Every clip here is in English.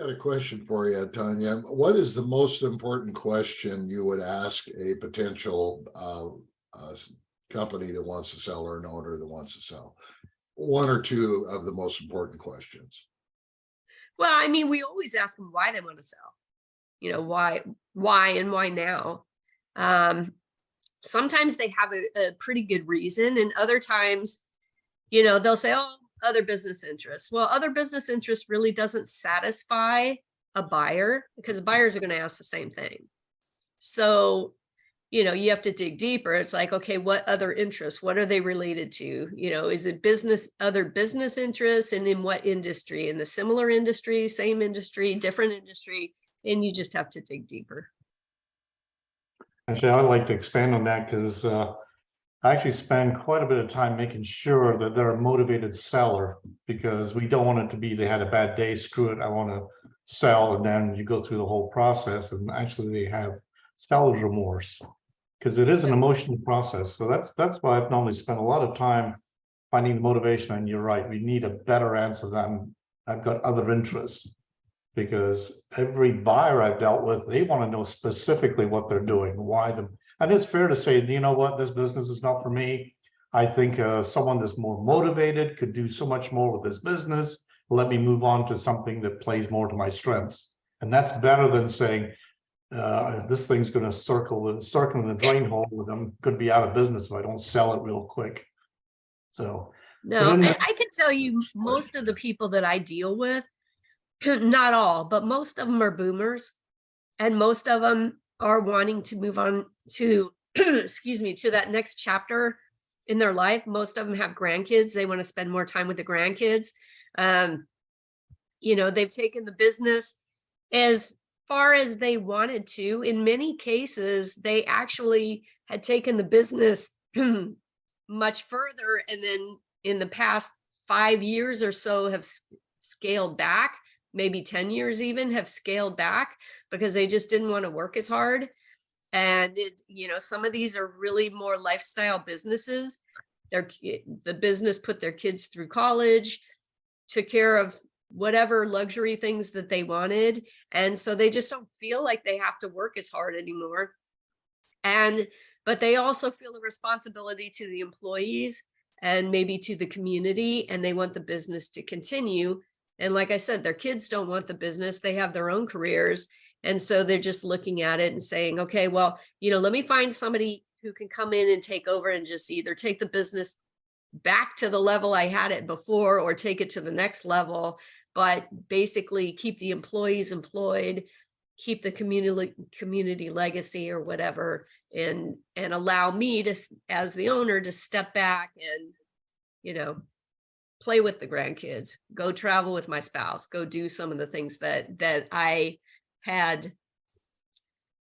got a question for you, Tanya. What is the most important question you would ask a potential company that wants to sell or an owner that wants to sell? One or two of the most important questions. Well, I mean, we always ask them why they want to sell. You know, why and why now? Sometimes they have a pretty good reason, and other times, you know, they'll say, oh, other business interests. Well, other business interests really doesn't satisfy a buyer, because buyers are going to ask the same thing. So, you know, you have to dig deeper. It's like, okay, what other interests? What are they related to? You know, is it other business interests, and in what industry? In the similar industry, same industry, different industry? And you just have to dig deeper. Actually, I'd like to expand on that because I actually spend quite a bit of time making sure that they're a motivated seller, because we don't want it to be they had a bad day, screw it, I want to sell, and then you go through the whole process and actually they have seller's remorse, because it is an emotional process. So that's why I've normally spent a lot of time finding the motivation. And you're right, we need a better answer than I've got other interests, because every buyer I've dealt with, they want to know specifically what they're doing, why them. And it's fair to say, you know what, this business is not for me. I think someone that's more motivated could do so much more with this business. Let me move on to something that plays more to my strengths. And that's better than saying, this thing's going to circle in the drain hole with them, could be out of business if I don't sell it real quick. So no, I can tell you, most of the people that I deal with, not all, but most of them are boomers, and most of them are wanting to move on to excuse me, to that next chapter in their life. Most of them have grandkids. They want to spend more time with the grandkids. You know, they've taken the business as far as they wanted to. In many cases, they actually had taken the business much further, and then in the past 5 years or so have scaled back. Maybe 10 years even have scaled back because they just didn't want to work as hard. And it's, you know, some of these are really more lifestyle businesses. The business put their kids through college, took care of whatever luxury things that they wanted. And so they just don't feel like they have to work as hard anymore. But they also feel a responsibility to the employees and maybe to the community, and they want the business to continue. And like I said, their kids don't want the business. They have their own careers. And so they're just looking at it and saying, okay, well, you know, let me find somebody who can come in and take over and just either take the business back to the level I had it before or take it to the next level, but basically keep the employees employed, keep the community legacy or whatever, and allow me to, as the owner, to step back and, you know, play with the grandkids, go travel with my spouse, go do some of the things that I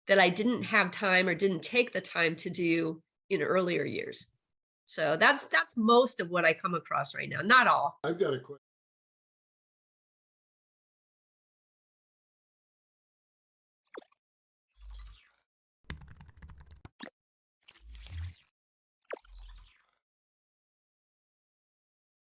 didn't have time or didn't take the time to do in earlier years. So that's most of what I come across right now. Not all. I've got a question.